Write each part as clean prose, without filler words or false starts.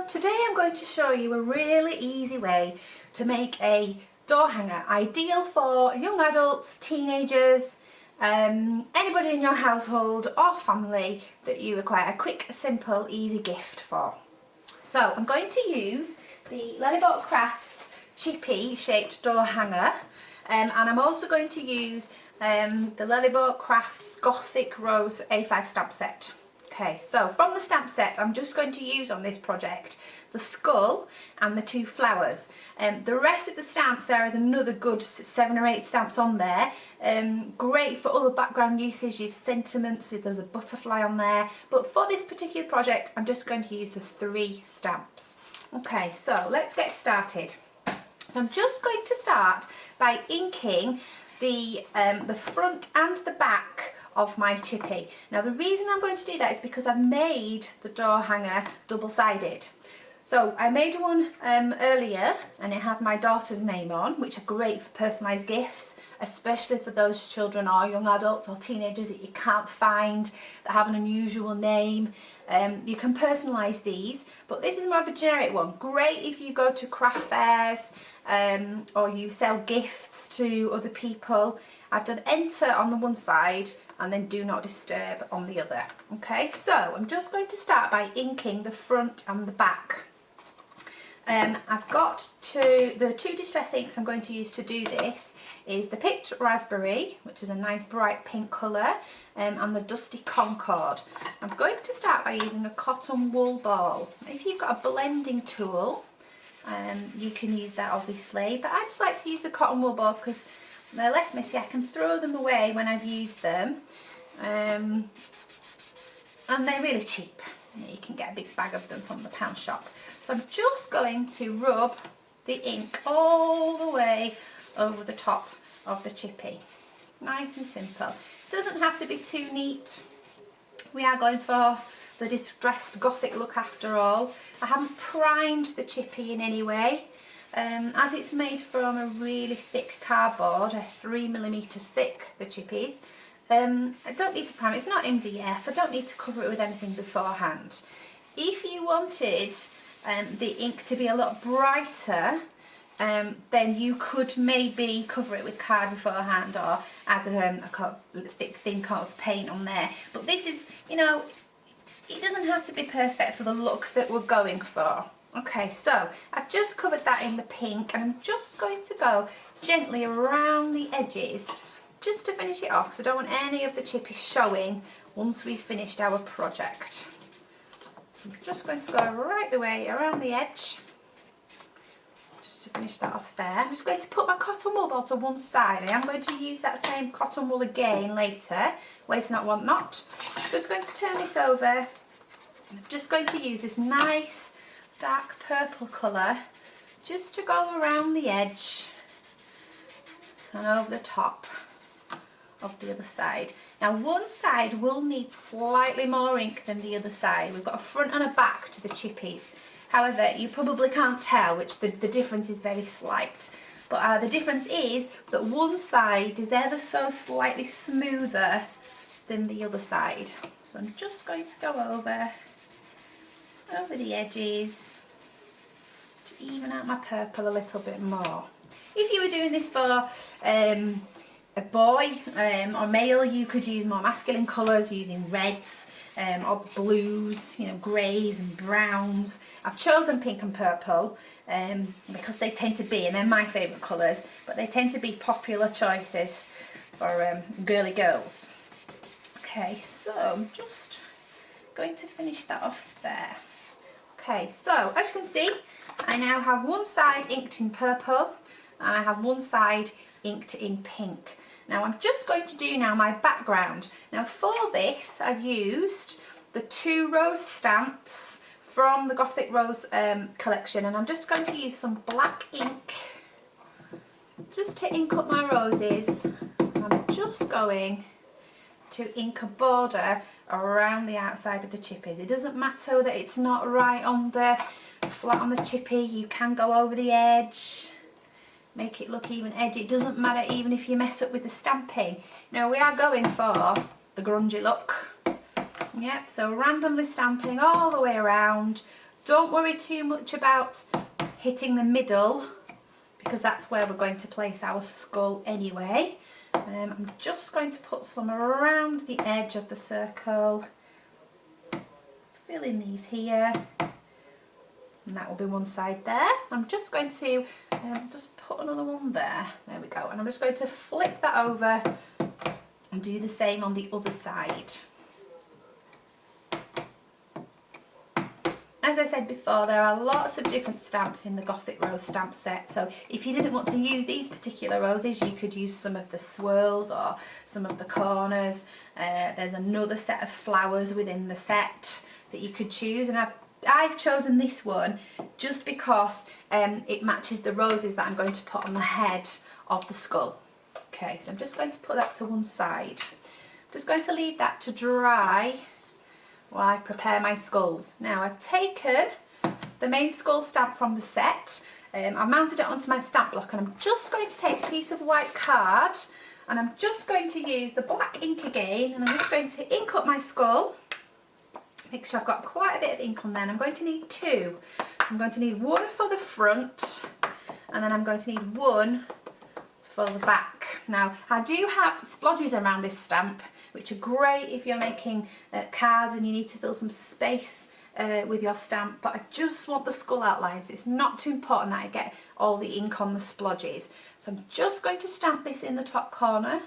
today I'm going to show you a really easy way to make a door hanger, ideal for young adults, teenagers, anybody in your household or family that you require a quick, simple, easy gift for. So I'm going to use the Lelli-Bot Crafts chippy shaped door hanger, and I'm also going to use the Lelli-Bot Crafts Gothic Rose A5 stamp set. Okay, so from the stamp set I'm just going to use on this project the skull and the two flowers. The rest of the stamps, there is another good 7 or 8 stamps on there. Great for other background usage, you've sentiments, there's a butterfly on there, but for this particular project I'm just going to use the 3 stamps. Okay, so let's get started. So I'm just going to start by inking the front and the back of my chippy. Now the reason I'm going to do that is because I've made the door hanger double-sided. So I made one earlier and it had my daughter's name on, which are great for personalised gifts, especially for those children or young adults or teenagers that you can't find, that have an unusual name. You can personalise these, but this is more of a generic one. Great if you go to craft fairs or you sell gifts to other people. I've done enter on the one side and then do not disturb on the other. Okay, so I'm just going to start by inking the front and the back. I've got the 2 distress inks I'm going to use to do this is the Picked Raspberry, which is a nice bright pink colour, and the Dusty Concord. I'm going to start by using a cotton wool ball. If you've got a blending tool, you can use that obviously, but I just like to use the cotton wool balls because they're less messy. I can throw them away when I've used them, and they're really cheap. You can get a big bag of them from the pound shop. So I'm just going to rub the ink all the way over the top of the chippy. Nice and simple. It doesn't have to be too neat. We are going for the distressed Gothic look after all. I haven't primed the chippy in any way. As it's made from a really thick cardboard, 3mm thick, the chippies, I don't need to prime it. It's not MDF. I don't need to cover it with anything beforehand. If you wanted the ink to be a lot brighter, then you could maybe cover it with card beforehand or add a thick thin coat of paint on there. But this is, you know, it doesn't have to be perfect for the look that we're going for. Okay, so I've just covered that in the pink and I'm just going to go gently around the edges just to finish it off because I don't want any of the chippies showing once we've finished our project. So I'm just going to go right the way around the edge just to finish that off there. I'm just going to put my cotton wool ball to one side. I am going to use that same cotton wool again later. Waste not, want not. Just going to turn this over. I'm just going to use this nice dark purple colour just to go around the edge and over the top of the other side. Now one side will need slightly more ink than the other side. We've got a front and a back to the chippies. However, you probably can't tell, which the difference is very slight. But the difference is that one side is ever so slightly smoother than the other side. So I'm just going to go over the edges just to even out my purple a little bit more. If you were doing this for a boy or male, you could use more masculine colours using reds or blues, you know, greys and browns. I've chosen pink and purple because they tend to be, and they're my favourite colours, but they tend to be popular choices for girly girls. Okay, so I'm just going to finish that off there. Okay, so as you can see, I now have one side inked in purple and I have one side inked in pink. Now I'm just going to do now my background. Now for this I've used the 2 rose stamps from the Gothic Rose collection, and I'm just going to use some black ink just to ink up my roses. I'm just going to ink a border around the outside of the chippies. It doesn't matter that it's not right on the flat on the chippy, you can go over the edge, make it look even edgy. It doesn't matter even if you mess up with the stamping. Now we are going for the grungy look. Yep, so randomly stamping all the way around Don't worry too much about hitting the middle, because that's where we're going to place our skull anyway. I'm just going to put some around the edge of the circle, fill in these here, and that will be one side there. I'm just going to just put another one there. There we go. And I'm just going to flip that over and do the same on the other side. As I said before, there are lots of different stamps in the Gothic rose stamp set, so if you didn't want to use these particular roses, you could use some of the swirls or some of the corners. There's another set of flowers within the set that you could choose, and I've chosen this one just because it matches the roses that I'm going to put on the head of the skull. Okay, so I'm just going to put that to one side. I'm just going to leave that to dry while I prepare my skulls. Now I've taken the main skull stamp from the set, I've mounted it onto my stamp block, and I'm just going to take a piece of white card, and I'm just going to use the black ink again, and I'm just going to ink up my skull. Make sure I've got quite a bit of ink on there, and I'm going to need two. So I'm going to need one for the front, and then I'm going to need one for the back. Now I do have splodges around this stamp, which are great if you're making cards and you need to fill some space with your stamp, but I just want the skull outlines. It's not too important that I get all the ink on the splodges. So I'm just going to stamp this in the top corner.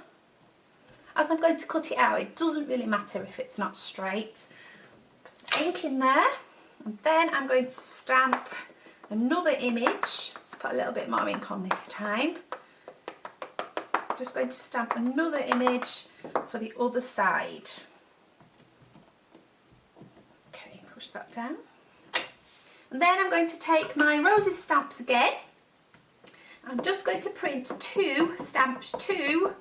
As I'm going to cut it out, it doesn't really matter if it's not straight. Ink in there, and then I'm going to stamp another image. Let's put a little bit more ink on this time. I'm just going to stamp another image for the other side. Okay, push that down. And then I'm going to take my roses stamps again. I'm just going to stamp two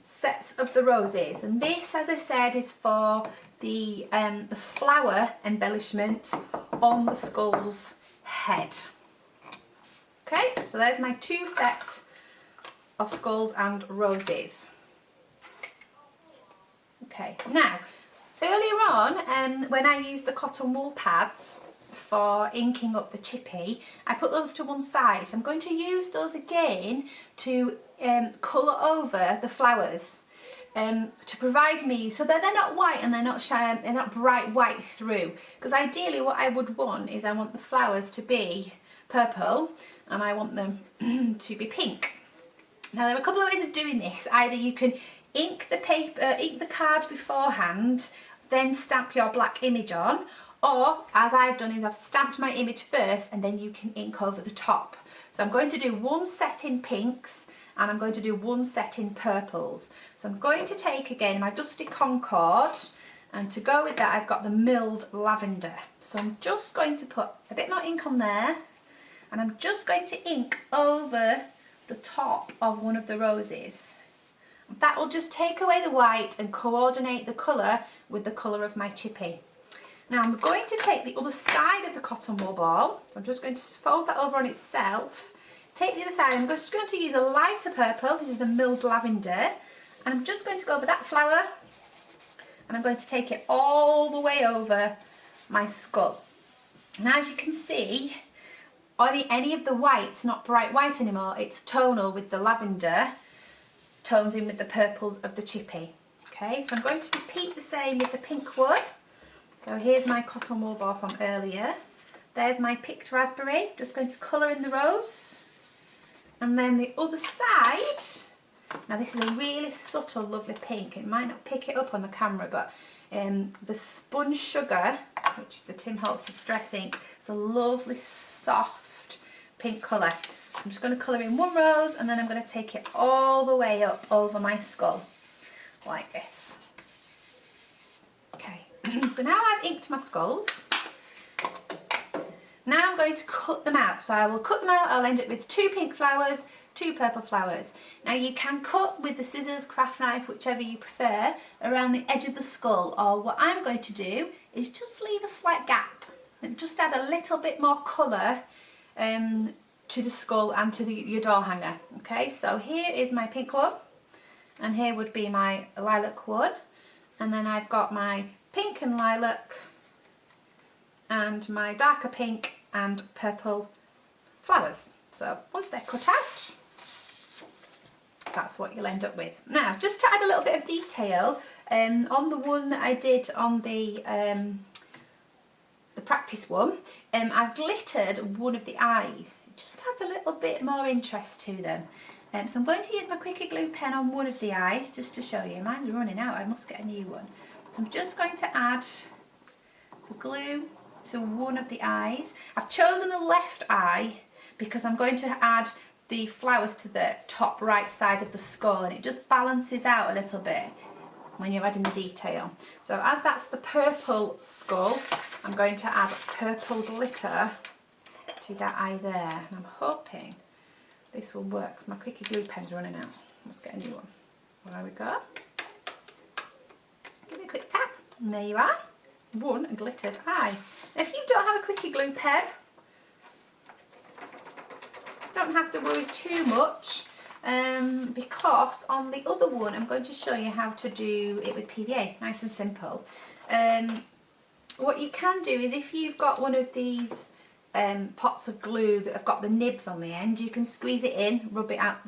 sets of the roses, and this, as I said, is for the flower embellishment on the skull's head. Okay, so there's my two sets of skulls and roses. Okay, now earlier on when I used the cotton wool pads for inking up the chippy, I put those to one side. So I'm going to use those again to colour over the flowers, to provide me, so that they're not white and they're not bright white through, because ideally what I would want is I want the flowers to be purple and I want them to be pink. Now there are a couple of ways of doing this. Either you can ink the card beforehand, then stamp your black image on, or as I've done is I've stamped my image first and then you can ink over the top. So I'm going to do one set in pinks and I'm going to do one set in purples. So I'm going to take again my Dusty Concord, and to go with that I've got the milled lavender. So I'm just going to put a bit more ink on there, and I'm just going to ink over the top of one of the roses. That will just take away the white and coordinate the colour with the colour of my chippy. Now I'm going to take the other side of the cotton wool ball, so I'm just going to fold that over on itself, take the other side, I'm just going to use a lighter purple, this is the milled lavender, and I'm just going to go over that flower, and I'm going to take it all the way over my skull. Now as you can see, any of the white's not bright white anymore, it's tonal with the lavender, toned in with the purples of the chippy. Okay, so I'm going to repeat the same with the pink one. So here's my cotton wool ball from earlier. There's my picked raspberry, just going to colour in the rose. And then the other side, now this is a really subtle, lovely pink. It might not pick it up on the camera, but the Sponge Sugar, which is the Tim Holtz Distress ink, it's a lovely, soft pink colour. So I'm just going to colour in one rose, and then I'm going to take it all the way up over my skull, like this. Okay, so now I've inked my skulls. Now I'm going to cut them out. So I will cut them out, I'll end up with two pink flowers, two purple flowers. Now you can cut with the scissors, craft knife, whichever you prefer, around the edge of the skull, or what I'm going to do is just leave a slight gap and just add a little bit more colour to the skull and to your door hanger. Okay, so here is my pink one, and here would be my lilac one, and then I've got my pink and lilac and my darker pink and purple flowers. So once they're cut out, that's what you'll end up with. Now, just to add a little bit of detail, on the one that I did on the practice one, I've glittered one of the eyes. It just adds a little bit more interest to them. So I'm going to use my Quickie Glue pen on one of the eyes just to show you. Mine's running out, I must get a new one. So I'm just going to add the glue to one of the eyes. I've chosen the left eye because I'm going to add the flowers to the top right side of the skull, and it just balances out a little bit when you're adding the detail. So as that's the purple skull, I'm going to add purple glitter to that eye there, and I'm hoping this will work because my Quickie Glue pen's running out. Let's get a new one. There we go. Give it a quick tap, and there you are, one glittered eye. Now, if you don't have a Quickie Glue pen, don't have to worry too much, because on the other one I'm going to show you how to do it with PVA, nice and simple. What you can do is, if you've got one of these pots of glue that have got the nibs on the end, you can squeeze it in, rub it out,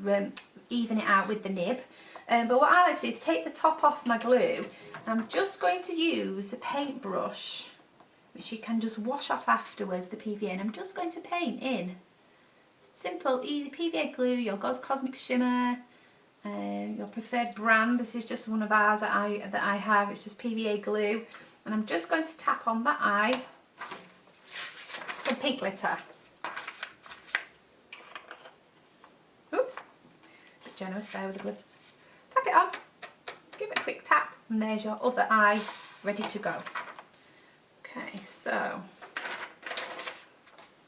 even it out with the nib. But what I like to do is take the top off my glue, and I'm just going to use a paintbrush, which you can just wash off afterwards, the PVA, and I'm just going to paint in simple, easy PVA glue, your Cosmic Shimmer, your preferred brand. This is just one of ours that I have. It's just PVA glue, and I'm just going to tap on that eye some pink glitter. Oops, a bit generous there with the glitter. Tap it on, give it a quick tap, and there's your other eye ready to go. Okay, so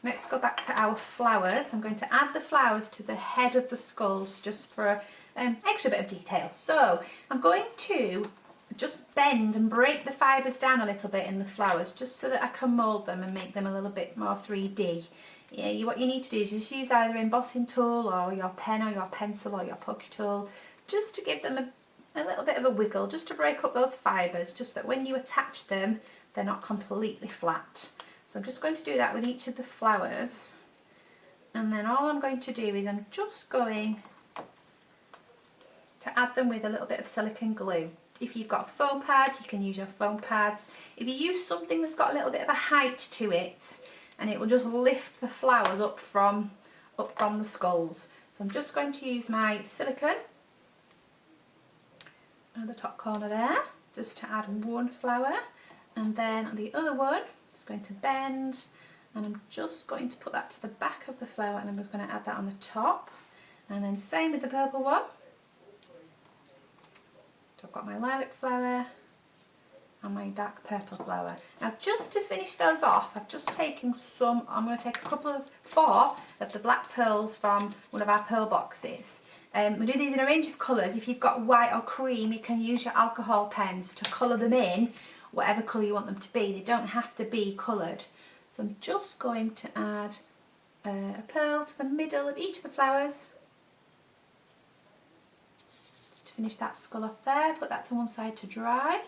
let's go back to our flowers. I'm going to add the flowers to the head of the skulls just for an extra bit of detail. So I'm going to just bend and break the fibres down a little bit in the flowers, just so that I can mould them and make them a little bit more 3D. Yeah, what you need to do is just use either embossing tool or your pen or your pencil or your poke tool, just to give them a little bit of a wiggle, just to break up those fibres, just that when you attach them, they're not completely flat. So I'm just going to do that with each of the flowers, and then all I'm going to do is I'm just going to add them with a little bit of silicone glue. If you've got a foam pad, you can use your foam pads. If you use something that's got a little bit of a height to it, and it will just lift the flowers up from the skulls. So I'm just going to use my silicone at the top corner there, just to add one flower, and then the other one, just going to bend, and I'm just going to put that to the back of the flower, and I'm going to add that on the top, and then same with the purple one. So I've got my lilac flower and my dark purple flower. Now, just to finish those off, I've just taken some, I'm going to take four of the black pearls from one of our pearl boxes. We do these in a range of colours. If you've got white or cream, you can use your alcohol pens to colour them in whatever colour you want them to be. They don't have to be coloured. So I'm just going to add a pearl to the middle of each of the flowers, just to finish that skull off there. Put that to one side to dry.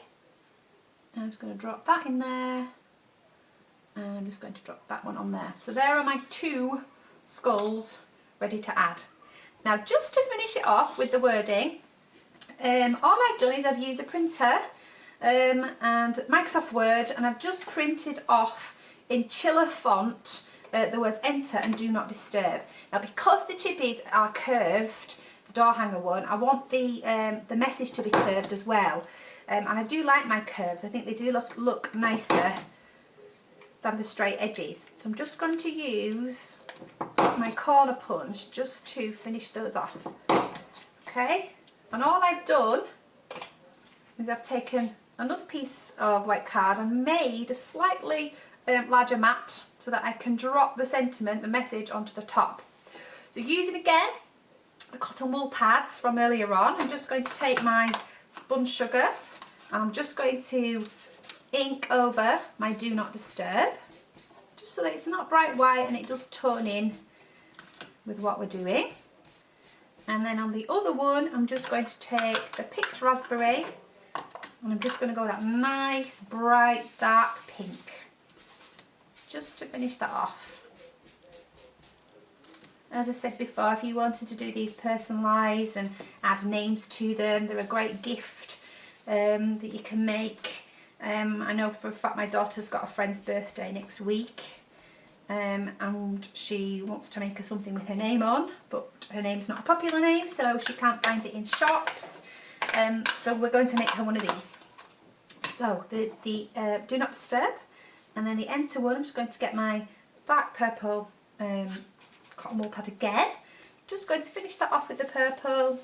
And I'm just going to drop that in there, and I'm just going to drop that one on there. So there are my two skulls ready to add. Now, just to finish it off with the wording, all I've done is I've used a printer and Microsoft Word, and I've just printed off in Chiller font the words enter and do not disturb. Now, because the chippies are curved, the door hanger one, I want the message to be curved as well. And I do like my curves. I think they do look nicer than the straight edges. So I'm just going to use my corner punch just to finish those off. Okay, and all I've done is I've taken another piece of white card and made a slightly larger mat so that I can drop the sentiment, the message, onto the top. So using again the cotton wool pads from earlier on, I'm just going to take my spun sugar and I'm just going to ink over my do not disturb, just so that it's not bright white and it does tone in with what we're doing. And then on the other one, I'm just going to take the picked raspberry and I'm just going to go with that nice bright dark pink. just to finish that off. As I said before, if you wanted to do these personalised and add names to them, they're a great gift that you can make. I know for a fact my daughter's got a friend's birthday next week, and she wants to make her something with her name on, but her name's not a popular name, so she can't find it in shops. So we're going to make her one of these. So the do not disturb, and then the enter one, I'm just going to get my dark purple cotton wool pad again. Just going to finish that off with the purple,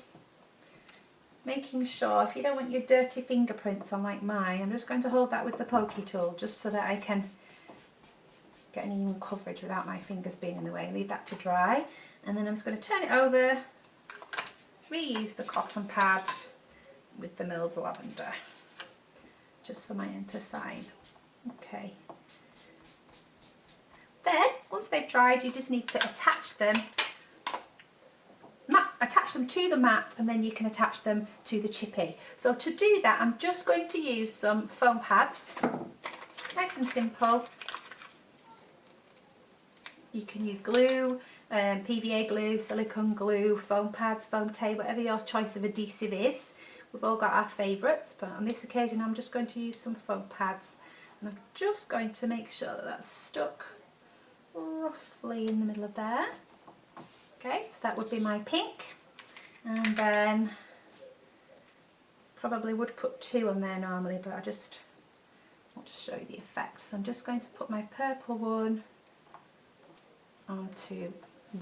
making sure, if you don't want your dirty fingerprints on like mine, I'm just going to hold that with the pokey tool just so that I can get an even coverage without my fingers being in the way. Leave that to dry, and then I'm just going to turn it over, reuse the cotton pad with the milled lavender just for my enter sign. Okay. Then, once they've dried, you just need to attach them to the mat, and then you can attach them to the chippy. So to do that, I'm just going to use some foam pads. Nice and simple. You can use glue, PVA glue, silicone glue, foam pads, foam tape, whatever your choice of adhesive is. We've all got our favourites, but on this occasion I'm just going to use some foam pads, and I'm just going to make sure that that's stuck roughly in the middle of there. Okay, so that would be my pink, and then probably would put 2 on there normally, but I just want to show you the effect. So I'm just going to put my purple one onto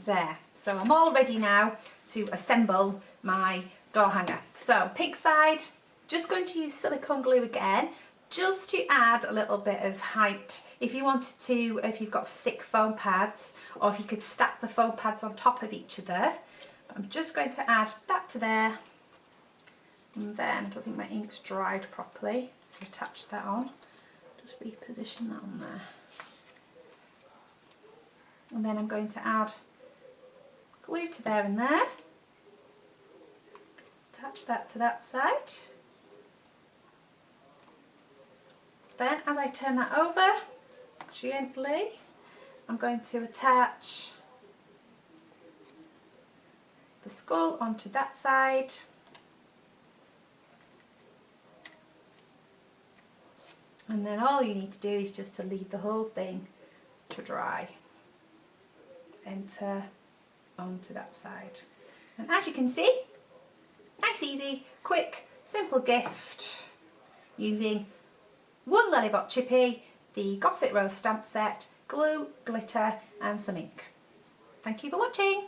there. So I'm all ready now to assemble my door hanger. So pink side, just going to use silicone glue again, just to add a little bit of height. If you wanted to, if you've got thick foam pads, or if you could stack the foam pads on top of each other. But I'm just going to add that to there, and then I don't think my ink's dried properly, so attach that on. Just reposition that on there. And then I'm going to add glue to there and there. Attach that to that side. Then as I turn that over gently, I'm going to attach the skull onto that side. And then all you need to do is just to leave the whole thing to dry. Enter onto that side. And as you can see, nice, easy, quick, simple gift using one Lelli-Bot chippy, the Gothic rose stamp set, glue, glitter and some ink. Thank you for watching.